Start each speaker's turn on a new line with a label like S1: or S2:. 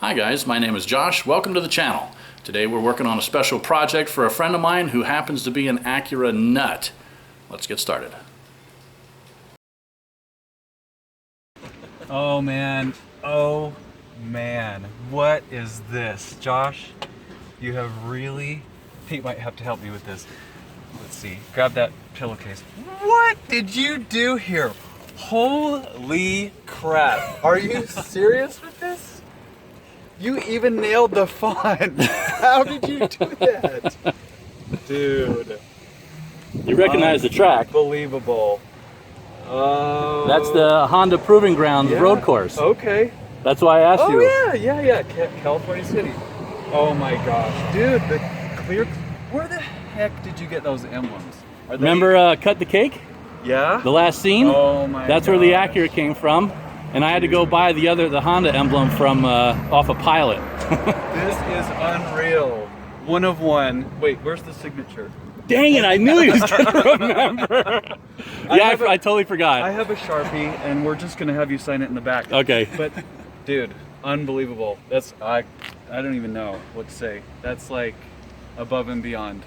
S1: Hi guys, my name is Josh. Welcome to the channel. Today we're working on a special project for a friend of mine who happens to be an Acura nut. Let's get started.
S2: Oh man, what is this? Josh, you have really, Pete might have to help me with this. Let's see, grab that pillowcase. What did you do here? Holy crap, are you serious with this? You even nailed the font. How did you do that? Dude.
S1: You recognize the track.
S2: Unbelievable. Oh.
S1: That's the Honda Proving Grounds road course.
S2: Okay.
S1: That's why I asked you.
S2: Oh yeah. California City. Oh my gosh. Dude, the clear... Where the heck did you get those emblems? Are they...
S1: Remember Cut the Cake?
S2: Yeah?
S1: The last scene?
S2: Oh my
S1: That's
S2: gosh.
S1: where the Acura came from. And I had to go buy the Honda emblem from off a Pilot.
S2: This is unreal. One of one. Wait, where's the signature?
S1: Dang it, I knew he was going to remember. Yeah, I totally forgot.
S2: I have a Sharpie, and we're just going to have you sign it in the back.
S1: Okay.
S2: But, dude, unbelievable. That's, I don't even know what to say. That's like above and beyond.